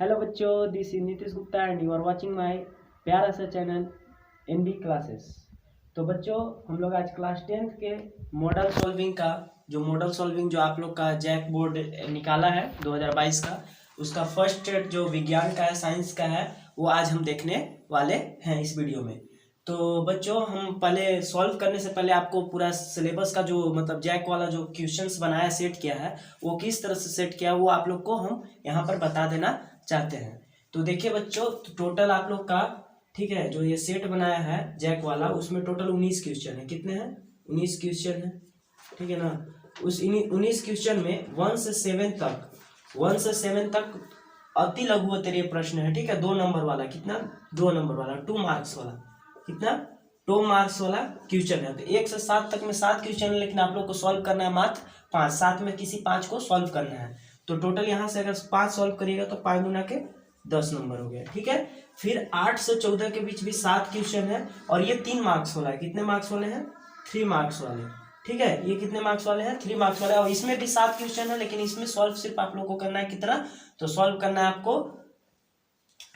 Hello बच्चों, this is Nitish Gupta and you are watching my प्यारा सा चैनल एनबी क्लासेस। तो बच्चों, हम लोग आज क्लास 10th के मॉडल सॉल्विंग जो आप लोग का जैक बोर्ड निकाला है 2022 का, उसका फर्स्ट सेट जो विज्ञान का है, साइंस का है, वो आज हम देखने वाले हैं इस वीडियो में। तो बच्चों, हम पहले सॉल्व करने से पहले आपको पूरा सिलेबस का जो मतलब जैक वाला जो क्वेश्चंस बनाया, सेट किया है, वो किस तरह से सेट किया वो आप लोग को हम यहाँ पर बता देना चाहते हैं। तो देखिए बच्चों, तो टोटल आप लोग का, ठीक है, जो ये सेट बनाया है जैक वाला, उसमें टोटल 19 क्वेश्चन है। कितने हैं? 19 क्वेश्चन है, ठीक है ना। उस 19 क्वेश्चन में 1 से 7 तक अति लघु उत्तरीय प्रश्न है, ठीक है। 2 नंबर वाला, कितना? 2 नंबर वाला, 2 मार्क्स वाला, कितना? 2 मार्क्स वाला क्वेश्चन है। तो 1 से 7 तक में 7 क्वेश्चन है, लेकिन आप लोग को सॉल्व करना है मात्र 5। 7 में किसी 5 को सॉल्व करना है। तो टोटल यहाँ से अगर 5 सॉल्व करिएगा तो 5 गुना के 10 नंबर हो गया, ठीक है। फिर 8 से 14 के बीच भी 7 क्वेश्चन है, और ये 3 मार्क्स वाला है। कितने मार्क्स वाले हैं? 3 मार्क्स वाले, ठीक है। ये कितने मार्क्स वाले हैं? 3 मार्क्स वाले। और इसमें भी 7 क्वेश्चन है, लेकिन इसमें सॉल्व सिर्फ आप लोग को करना है कितना? तो सॉल्व करना है आपको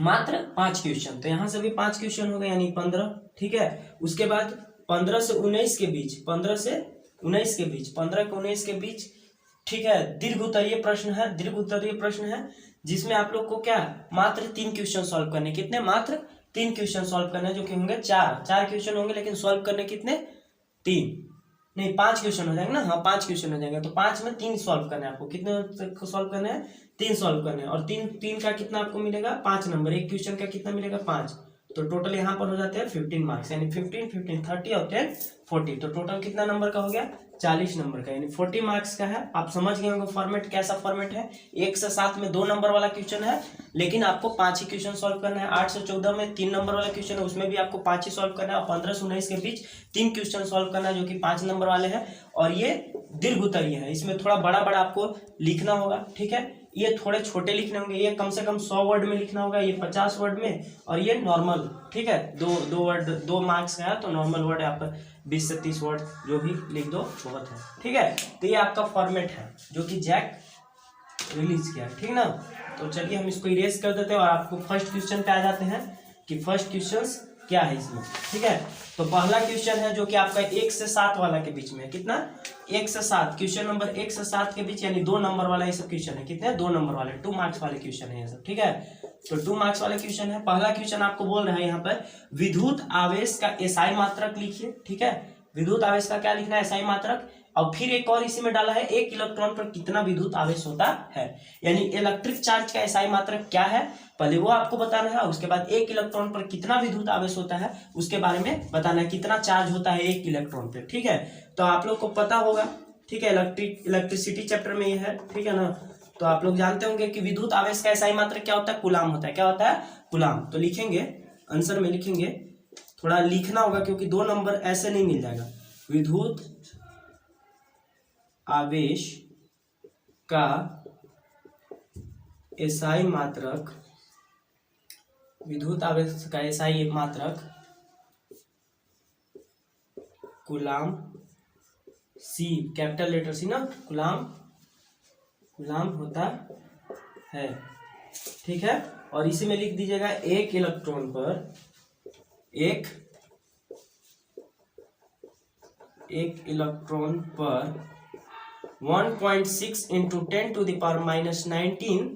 मात्र 5 क्वेश्चन। तो यहाँ से भी 5 क्वेश्चन हो गए, यानी 15, ठीक है। उसके बाद 15 से 19 के बीच, 15 से 19 के बीच, 15 के 19 के बीच, ठीक है, दीर्घ उत्तरीय प्रश्न है, जिसमें आप लोग को क्या, मात्र 3 क्वेश्चन सॉल्व करने। कितने? मात्र 3 क्वेश्चन सॉल्व करने, जो कि होंगे 4 क्वेश्चन होंगे, लेकिन सॉल्व करने कितने? 3 नहीं, 5 क्वेश्चन हो जाएंगे ना। हाँ, 5 क्वेश्चन हो जाएंगे। तो 5 में 3 सॉल्व करने हैं आपको। कितने सॉल्व करने हैं? 3 सॉल्व करने हैं। और 3 का कितना आपको मिलेगा? 5 नंबर। एक क्वेश्चन का कितना मिलेगा? 5। तो टोटल यहाँ पर हो जाते हैं 15 मार्क्स, यानी 15, 15, 30 और 10, 40। तो टोटल कितना नंबर का हो गया? 40 नंबर का, यानी 40 मार्क्स का है। आप समझ गए होंगे फॉर्मेट कैसा फॉर्मेट है। 1 से 7 में 2 नंबर वाला क्वेश्चन है, लेकिन आपको 5 ही क्वेश्चन सॉल्व करना है। 8 से 14 में 3 नंबर वाला क्वेश्चन है, उसमें भी आपको 5 ही सॉल्व करना है। और 15 से 19 के बीच 3 क्वेश्चन सॉल्व करना है, जो कि 5 नंबर वाले हैं। और ये दीर्घ उत्तरीय है, इसमें थोड़ा बड़ा बड़ा आपको लिखना होगा, ठीक है। ये थोड़े छोटे लिखने होंगे, ये कम से कम 100 वर्ड में लिखना होगा, ये 50 वर्ड में, और ये नॉर्मल, ठीक है। 2 मार्क्स का है, तो नॉर्मल वर्ड आप 20 से 30 वर्ड जो भी लिख दो बहुत है, ठीक है। तो ये आपका फॉर्मेट है जो कि जैक रिलीज किया है, ठीक ना। तो चलिए हम इसको इरेज कर देते हैं और आपको फर्स्ट क्वेश्चन पे आ जाते हैं कि फर्स्ट क्वेश्चन क्या है इसमें, ठीक है। तो पहला क्वेश्चन है जो कि आपका 1 से 7 वाला के बीच में। कितना? 1 से 7, क्वेश्चन नंबर 1 से 7 के बीच, यानी 2 नंबर वाला ये सब क्वेश्चन है। कितने? 2 नंबर वाले, 2 मार्क्स वाले क्वेश्चन है ये सब, ठीक है। तो 2 मार्क्स वाले क्वेश्चन है। पहला क्वेश्चन आपको बोल रहा है यहाँ पर, विद्युत आवेश का एसआई मात्रक लिखिए, ठीक है। विद्युत आवेश का क्या लिखना है? एसआई मात्रक। और फिर एक और इसी में डाला है, 1 इलेक्ट्रॉन पर कितना विद्युत आवेश होता है, यानी इलेक्ट्रिक चार्ज का एसआई मात्रक क्या है, पहले वो आपको बताना है। उसके बाद 1 इलेक्ट्रॉन पर कितना विद्युत आवेश होता है उसके बारे में बताना है, कितना चार्ज होता है 1 इलेक्ट्रॉन पे, ठीक है। तो आप लोग को पता होगा, ठीक है, इलेक्ट्रिसिटी चैप्टर में ये है, ठीक है ना। तो आप लोग जानते होंगे कि विद्युत आवेश का एसआई मात्रक क्या होता है? कूलाम होता है। क्या होता है? कूलाम। तो लिखेंगे, आंसर में लिखेंगे, थोड़ा लिखना होगा क्योंकि 2 नंबर ऐसे नहीं मिल जाएगा। विद्युत आवेश का एसआई मात्रक, विद्युत आवेश का एसआई मात्रक कूलाम, सी, कैपिटल लेटर सी ना, कूलाम होता है, ठीक है। और इसी में लिख दीजिएगा 1 इलेक्ट्रॉन पर 1.6 इंटू 10⁻⁻19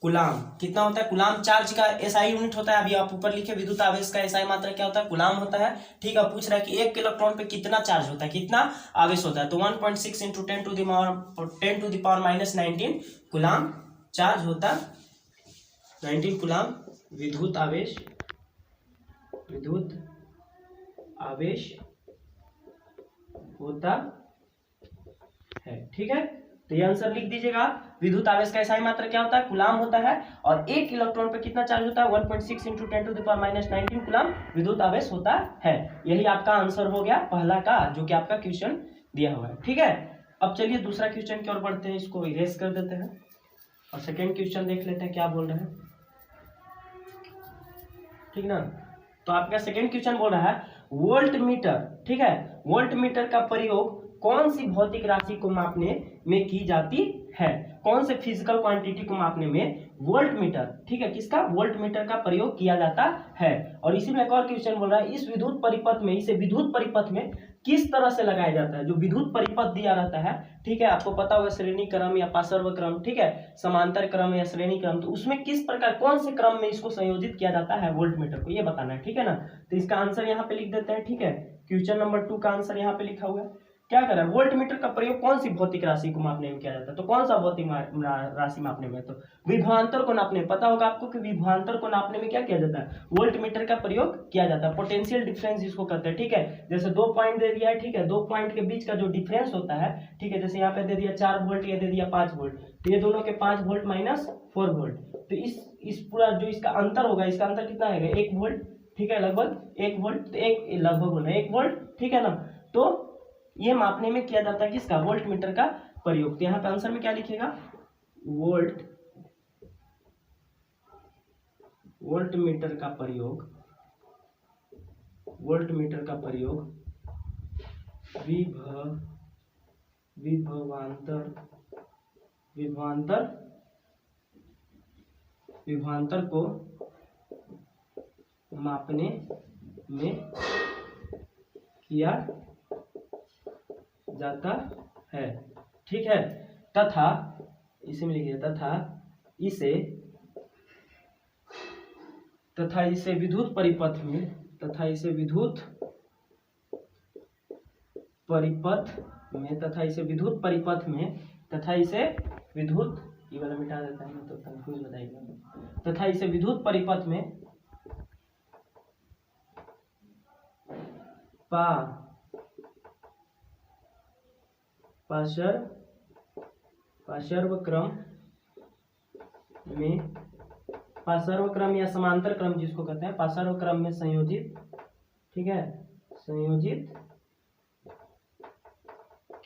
कूलाम कितना होता है? कूलाम चार्ज का एसआई यूनिट होता है। अभी आप ऊपर लिखे विद्युत आवेश का एसआई मात्रा क्या होता है? कूलाम होता है, ठीक है। पूछ रहा है कि 1 इलेक्ट्रॉन पे कितना चार्ज होता है, कितना आवेश होता है। तो 1.6 इंटू 10⁻⁻19 कूलाम चार्ज होता, 19 कूलाम विद्युत आवेश होता है, ठीक है। तो ये आंसर लिख दीजिएगा। विद्युत आवेश का एसआई मात्रा क्या होता है? कूलाम होता है। और 1 इलेक्ट्रॉन पर कितना चार्ज होता है? 1.6 इंटू 10⁻⁻19 कूलाम विद्युत आवेश होता है। यही आपका आंसर हो गया पहला का, जो कि आपका क्वेश्चन दिया हुआ है, ठीक है। अब चलिए दूसरा क्वेश्चन की ओर बढ़ते हैं, इसको इरेज कर देते हैं और सेकेंड क्वेश्चन देख लेते हैं क्या बोल रहे हैं, ठीक ना। तो आपका सेकेंड क्वेश्चन बोल रहा है, वोल्ट मीटर, ठीक है। वोल्ट मीटर का प्रयोग कौन सी भौतिक राशि को मापने में की जाती है। कौन से फिजिकल क्वांटिटी को मापने में? वोल्ट मीटर, ठीक है, किसका? वोल्ट मीटर का प्रयोग किया जाता है। और इसी में एक और क्वेश्चन बोल रहा है, इस विद्युत परिपथ में, इसे विद्युत परिपथ में किस तरह से लगाया जाता है? जो विद्युत परिपथ दिया रहता है, ठीक है, आपको पता होगा श्रेणी क्रम या पार्श्व क्रम, ठीक है, समांतर क्रम या श्रेणी क्रम, तो उसमें किस प्रकार, कौन से क्रम में इसको संयोजित किया जाता है वोल्ट मीटर को, ये बताना है, ठीक है ना। तो इसका आंसर यहाँ पे लिख देते हैं, ठीक है। क्वेश्चन नंबर 2 का आंसर यहाँ पे लिखा हुआ है। क्या कर रहा है? वोल्ट मीटर का प्रयोग कौन सी भौतिक राशि को मापने में किया जाता है? तो कौन सा भौतिक राशि मापने में? तो विभवांतर को नापने में। पता होगा आपको कि विभवांतर को नापने में क्या किया जाता है? वोल्ट मीटर का प्रयोग किया जाता है। पोटेंशियल डिफरेंस इसको कहते हैं, ठीक है। जैसे 2 पॉइंट दे दिया है, ठीक है, 2 पॉइंट के बीच का जो डिफरेंस होता है, ठीक है, जैसे यहाँ पे दे दिया 4 वोल्ट, ये दे दिया 5 वोल्ट, तो ये दोनों के 5 वोल्ट माइनस 4 वोल्ट, तो इस पूरा जो इसका अंतर होगा, इसका अंतर कितना आएगा? 1 वोल्ट, ठीक है, लगभग 1 वोल्ट, तो एक लगभग होना 1 वोल्ट, ठीक है ना। तो ये मापने में किया जाता है किसका? वोल्ट मीटर का प्रयोग। तो यहाँ पे आंसर में क्या लिखेगा? वोल्ट मीटर का प्रयोग, वोल्ट मीटर का प्रयोग विभवांतर को मापने में किया जाता है, ठीक है। तथा इसे में लिखिए, तथा इसे विद्युत परिपथ में, ये वाला मिटा देता है तो कंफ्यूज बताइएगा। तथा इसे विद्युत परिपथ में पार्श्व क्रम या समांतर क्रम जिसको कहते हैं, पार्श्व क्रम में संयोजित, ठीक है, संयोजित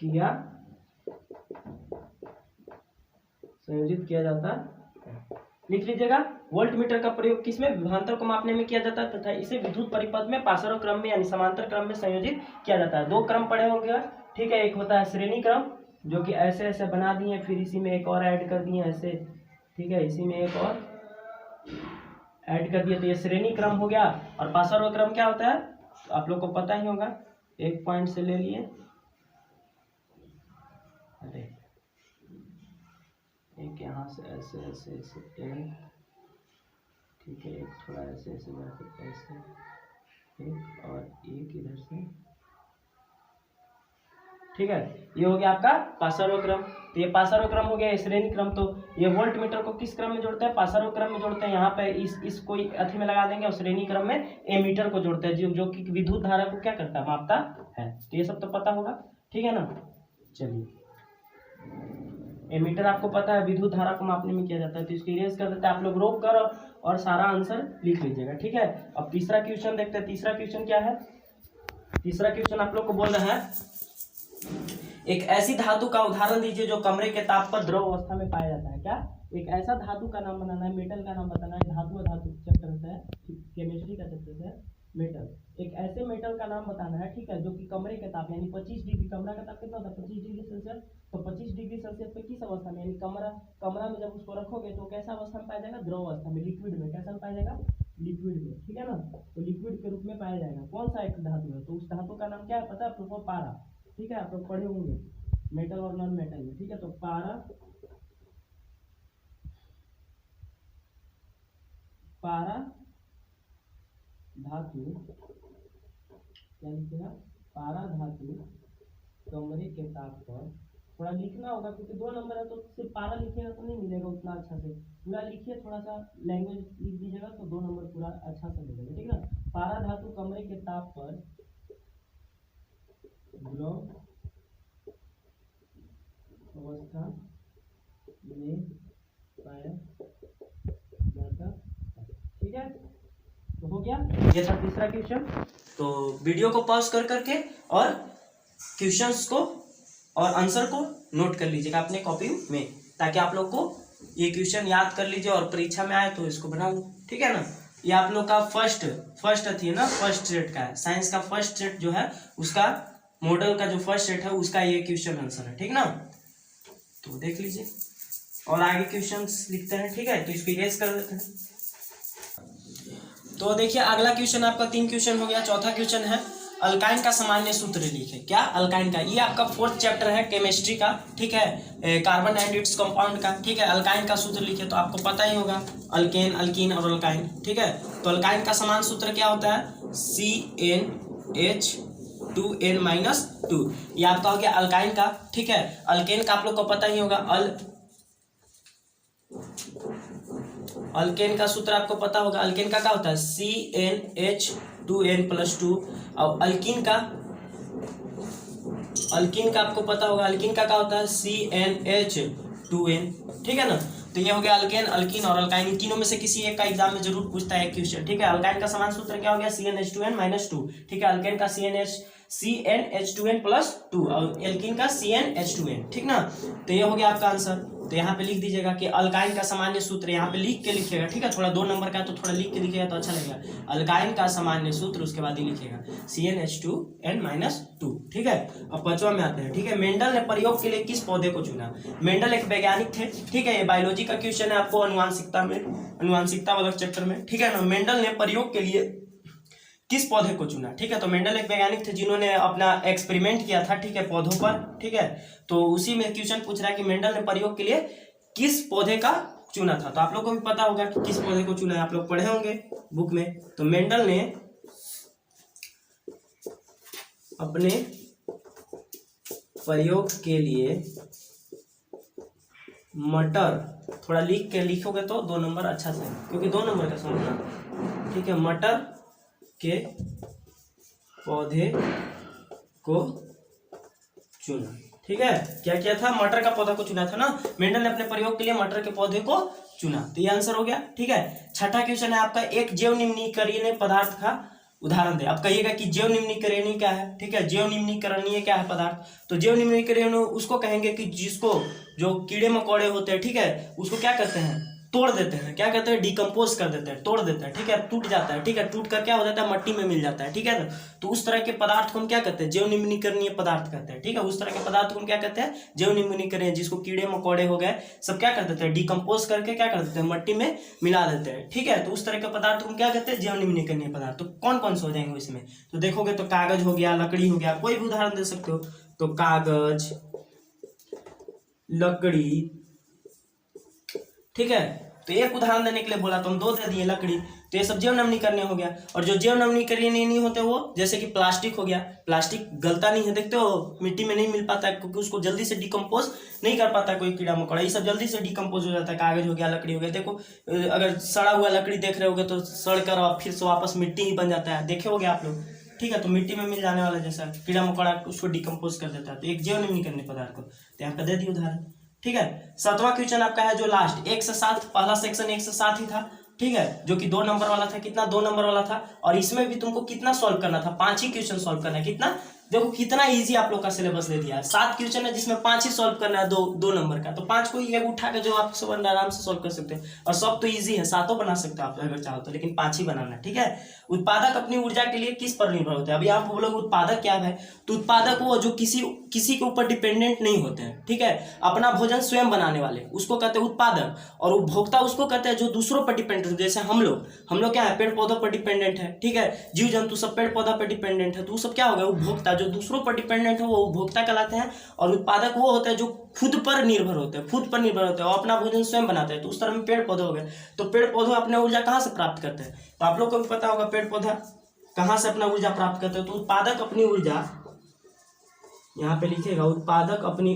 किया जाता है। लिख लीजिएगा, वोल्ट मीटर का प्रयोग किसमें? विभवांतर को मापने में किया जाता है, तथा इसे विद्युत परिपथ में पार्श्व क्रम में यानी समांतर क्रम में संयोजित किया जाता है। 2 क्रम पढ़े होंगे, ठीक है। एक होता है श्रेणी क्रम, जो कि ऐसे ऐसे बना दिए, फिर इसी में एक और ऐड कर दिए ऐसे, ठीक है, इसी में एक और ऐड कर दिए, तो ये श्रेणी क्रम हो गया। और पार्श्व क्रम क्या होता है? तो आप लोग को पता ही होगा, एक पॉइंट से ले लिए, अरे एक यहाँ से ऐसे ऐसे ऐसे, ठीक है, एक थोड़ा ऐसे ऐसे जाकर ऐसे, एक और एक इधर से, ठीक है। ये हो गया आपका पार्श्व क्रम। तो ये पार्श्व क्रम हो गया, श्रेणी क्रम। तो ये वोल्ट मीटर को किस क्रम में जोड़ते हैं? पार्श्व क्रम में जोड़ते हैं। यहाँ पे इस कोई अथी में लगा देंगे, और श्रेणी क्रम में एमीटर को जोड़ते हैं, जो कि विद्युत धारा को क्या करता है? मापता है। तो ये सब तो पता होगा, ठीक है ना। चलिए, एमीटर आपको पता है विद्युत धारा को मापने में किया जाता है, तो इसको इरेज कर देते हैं। आप लोग रोक कर और सारा आंसर लिख लीजिएगा, ठीक है। अब तीसरा क्वेश्चन देखते हैं। तीसरा क्वेश्चन क्या है? तीसरा क्वेश्चन आप लोग को बोल रहा है, एक ऐसी धातु का उदाहरण दीजिए जो कमरे के ताप पर द्रव अवस्था में पाया जाता है। क्या? एक ऐसा धातु का नाम बनाना है, मेटल का नाम बताना है। धातु चैप्टर से, केमिस्ट्री का चैप्टर से मेटल। एक ऐसे मेटल का नाम बताना है, ठीक है, जो कि कमरे के ताप यानी 25 डिग्री, कमरा का ताप कितना होता है? 25 डिग्री सेल्सियस। तो 25 डिग्री सेल्सियस पे किस अवस्था में, यानी कमरा में जब उसको रखोगे तो कैसा अवस्था में पाया जाएगा? द्रव अवस्था में, लिक्विड में। कैसा पाया जाएगा? लिक्विड में, ठीक है ना। तो लिक्विड के रूप में पाया जाएगा। कौन सा एक धातु है? तो उस धातु का नाम क्या है पता है आपको? पारा, ठीक है, आप लोग पढ़े होंगे मेटल और नॉन मेटल में, ठीक है। तो पारा धातु क्या लिखेगा? पारा धातु कमरे के ताप पर, थोड़ा लिखना होगा क्योंकि 2 नंबर है, तो सिर्फ पारा लिखिएगा तो नहीं मिलेगा उतना अच्छा से। पूरा लिखिए, थोड़ा सा लैंग्वेज लिख दीजिएगा तो 2 नंबर पूरा अच्छा से मिलेगा, ठीक है ना। पारा धातु कमरे के ताप पर द्रव अवस्था में पाया जाता है, ठीक है। तो हो गया, ये था तीसरा क्वेश्चन। तो वीडियो को पॉज कर करके और क्वेश्चंस को और आंसर को नोट कर लीजिएगा अपने कॉपी में, ताकि आप लोग को ये क्वेश्चन याद कर लीजिए और परीक्षा में आए तो इसको बना लो, ठीक है ना। ये आप लोग का फर्स्ट थी ना, फर्स्ट सेट का है, साइंस का फर्स्ट सेट जो है उसका मॉडल का जो फर्स्ट सेट है उसका ये क्वेश्चन आंसर है, ठीक ना। तो देख लीजिए। और आगे क्वेश्चंस लिखते हैं, ठीक है। तो इसको इरेज कर देते हैं। तो देखिए अगला क्वेश्चन आपका 3 क्वेश्चन हो गया। चौथा क्वेश्चन है अल्काइन का सामान्य सूत्र लिखे। क्या? अल्काइन का। ये आपका 4th चैप्टर है केमिस्ट्री का, ठीक है, कार्बन एंड इट्स कंपाउंड का, ठीक है। अल्काइन का सूत्र लिखे तो आपको पता ही होगा अल्केन, अल्कीन और अल्काइन, ठीक है। तो अल्काइन का समान सूत्र क्या होता है? CnH2n-2। ये आपका हो गया अल्काइन का, ठीक है। अल्केन का आप लोग को पता ही होगा, अल्केन का सूत्र आपको पता होगा। अल्केन का क्या होता है? CnH2n+2। और अल्कीन का आपको पता होगा, अल्कीन का क्या होता है? CnH2n, ठीक है ना। तो ये हो गया अल्केन, अल्कीन और अल्काइन। इन तीनों में से किसी एक का एग्जाम में जरूर पूछता है क्वेश्चन, ठीक है। अल्काइन का समान सूत्र क्या हो गया? CnH2n-2, ठीक है। अल्केन का CnH2n+2 और एल्कीन का CnH2n, ठीक ना। तो ये हो गया आपका आंसर। तो यहाँ पे लिख दीजिएगा कि अल्काइन का सामान्य सूत्र, यहाँ पे लिख के लिखिएगा, ठीक है। थोड़ा 2 नंबर का है तो थोड़ा लिख के लिखिएगा तो अच्छा लगेगा। अल्काइन का सामान्य सूत्र, उसके बाद ही लिखिएगा CnH2n-2, ठीक है। अब 5वां में आते हैं, ठीक है। मेंडल ने प्रयोग के लिए किस पौधे को चुना? मेंडल एक वैज्ञानिक थे, ठीक है। ये बायोलॉजी का क्वेश्चन है आपको अनुवांशिकता वाला चैप्टर में, ठीक है ना। मेंडल ने प्रयोग के लिए किस पौधे को चुना? ठीक है। तो मेंडल एक वैज्ञानिक थे जिन्होंने अपना एक्सपेरिमेंट किया था, ठीक है, पौधों पर, ठीक है। तो उसी में क्वेश्चन पूछ रहा है कि मेंडल ने प्रयोग के लिए किस पौधे का चुना था। तो आप लोग को भी पता होगा कि किस पौधे को चुना है, आप लोग पढ़े होंगे बुक में। तो मेंडल ने अपने प्रयोग के लिए मटर, थोड़ा लिख के लिखोगे तो 2 नंबर अच्छा से, क्योंकि 2 नंबर का सवाल है, ठीक है। मटर के पौधे को चुना, ठीक है। क्या किया था? मटर का पौधा को चुना था ना। मेंडल ने अपने प्रयोग के लिए मटर के पौधे को चुना। तो ये आंसर हो गया, ठीक है। छठा क्वेश्चन है आपका एक जैव निम्नीकरणीय पदार्थ का उदाहरण दे। आप कहिएगा कि जैव निम्नीकरणीय क्या है, ठीक है। जैव निम्नीकरणीय क्या है पदार्थ? तो जैव निम्नीकरणीय उसको कहेंगे कि जिसको, जो कीड़े मकोड़े होते हैं, ठीक है, उसको क्या करते हैं? तोड़ देते हैं। क्या कहते हैं? डिकम्पोज कर देते हैं, तोड़ देते हैं, ठीक है। टूट जाता है, ठीक है। टूट कर क्या हो जाता है? मट्टी में मिल जाता है, ठीक है। तो उस तरह के पदार्थ को हम क्या कहते हैं? जैव निम्नीकरणीय पदार्थ कहते हैं, ठीक है। उस तरह के पदार्थ को हम क्या कहते हैं? जैव निम्नीकरणीय, जिसको कीड़े मकोड़े हो गए सब क्या कर देते हैं? डिकम्पोज करके क्या कर देते हैं? मट्टी में मिला देते हैं, ठीक है। तो उस तरह के पदार्थ को हम क्या कहते हैं? जैव निम्नीकरणीय पदार्थ। तो कौन कौन से हो जाएंगे इसमें? तो देखोगे तो कागज हो गया, लकड़ी हो गया, कोई भी उदाहरण दे सकते हो। तो कागज, लकड़ी, ठीक है। तो एक उदाहरण देने के लिए बोला तो हम 2 दे दिए, लकड़ी। तो ये सब जैव नवीनीकरणीय हो गया। और जो जैव नवीनीकरणीय नहीं होते वो, जैसे कि प्लास्टिक हो गया, प्लास्टिक गलता नहीं है, देखते हो मिट्टी में नहीं मिल पाता है क्योंकि उसको जल्दी से डिकम्पोज नहीं कर पाता कोई कीड़ा मकोड़ा, ये सब जल्दी से डिकम्पोज हो जाता है। कागज हो गया, लकड़ी हो गया। देखो अगर सड़ा हुआ लकड़ी देख रहे होगे तो सड़ कर और फिर से वापस मिट्टी ही बन जाता है, देखे होगे आप लोग, ठीक है। तो मिट्टी में मिल जाने वाला जैसा कीड़ा मकोड़ा उसको डिकम्पोज कर देता है। तो एक जैव नवीनीकरणीय पदार्थ को तो यहाँ पे दे दिए उदाहरण, ठीक है। 7वां क्वेश्चन आपका है जो लास्ट 1 से 7, पहला सेक्शन 1 से 7 ही था, ठीक है, जो कि 2 नंबर वाला था। कितना? 2 नंबर वाला था। और इसमें भी तुमको कितना सॉल्व करना था? 5 ही क्वेश्चन सॉल्व करना है। कितना? देखो कितना इजी आप लोग का सिलेबस दे दिया है। 7 क्वेश्चन है जिसमें 5 ही सॉल्व करना है, 2 नंबर का। तो 5 को ही उठा के जो आप सब आराम से सॉल्व कर सकते हैं। और सब तो इजी है, 7 बना सकते हो आप अगर चाहो तो, लेकिन 5 ही बनाना है, ठीक है। उत्पादक अपनी ऊर्जा के लिए किस पर निर्भर होते हैं? अभी आप बोलोगे उत्पादक क्या है? तो उत्पादक वो जो किसी के ऊपर डिपेंडेंट नहीं होते हैं, ठीक है। अपना भोजन स्वयं बनाने वाले उसको कहते हैं उत्पादक। और उपभोक्ता उसको कहते हैं जो दूसरों पर डिपेंडेंट है। जैसे हम लोग क्या है? पेड़ पौधों पर डिपेंडेंट है, ठीक है। जीव जंतु सब पेड़ पौधा पर डिपेंडेंट है, तो वो सब क्या हो गया? उपभोक्ता। जो दूसरों पर डिपेंडेंट है वो उपभोक्ता कहलाते हैं। और उत्पादक वो होते हैं जो खुद पर निर्भर होते हैं, और अपना भोजन स्वयं बनाते हैं। तो उस तरह में पेड़ पौधे हो गए। तो पेड़ पौधे अपने ऊर्जा कहाँ से प्राप्त करते हैं? तो आप लोग को भी पता होगा पेड़ पौधा कहाँ से अपना ऊर्जा प्राप्त करते हैं। तो उत्पादक अपनी ऊर्जा, यहाँ पे लिखेगा, उत्पादक अपनी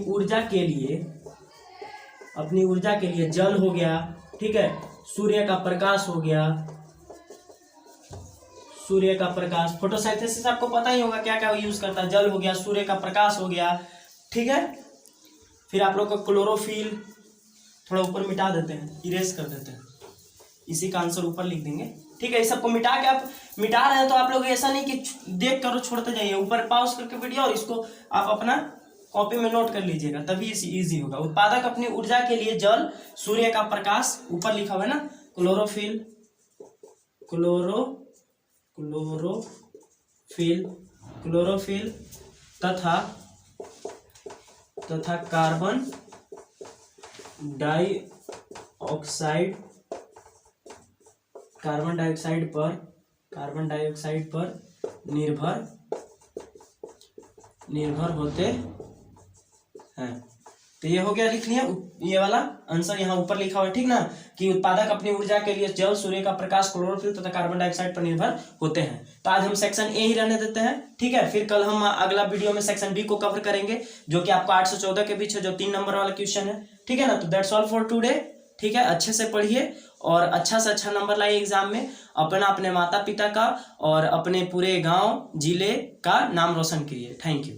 ऊर्जा के लिए जल हो गया, ठीक है, सूर्य का प्रकाश हो गया, सूर्य का प्रकाश, फोटोसिंथेसिस आपको पता ही होगा क्या क्या यूज करता है। जल हो गया, सूर्य का प्रकाश हो गया, ठीक है। फिर आप लोग का क्लोरोफिल, थोड़ा ऊपर मिटा देते हैं, इरेज कर देते हैं, इसी का आंसर ऊपर लिख देंगे, ठीक है। इस सबको मिटा के आप मिटा रहे हैं तो आप लोग ऐसा नहीं कि देख कर छोड़ते जाइए, ऊपर पॉज करके वीडियो और इसको आप अपना कॉपी में नोट कर लीजिएगा, तभी इजी होगा। उत्पादक अपनी ऊर्जा के लिए जल, सूर्य का प्रकाश, ऊपर लिखा हुआ है ना, क्लोरोफिल तथा तथा कार्बन डाइऑक्साइड पर निर्भर होते हैं। तो ये हो गया, लिख लिया ये वाला आंसर यहाँ ऊपर लिखा हुआ है, ठीक ना, कि उत्पादक अपनी ऊर्जा के लिए जल, सूर्य का प्रकाश, क्लोरोफिल तथा कार्बन डाइऑक्साइड पर निर्भर होते हैं। तो आज हम सेक्शन ए ही रहने देते हैं, ठीक है। फिर कल हम अगला वीडियो में सेक्शन बी को कवर करेंगे, जो कि आपको 8 से 14 के बीच है, जो 3 नंबर वाला क्वेश्चन है, ठीक है ना। तो दैट्स ऑल फॉर टुडे, ठीक है। अच्छे से पढ़िए और अच्छा से अच्छा नंबर लाइए एग्जाम में, अपने माता पिता का और अपने पूरे गाँव जिले का नाम रोशन कीजिए। Thank you.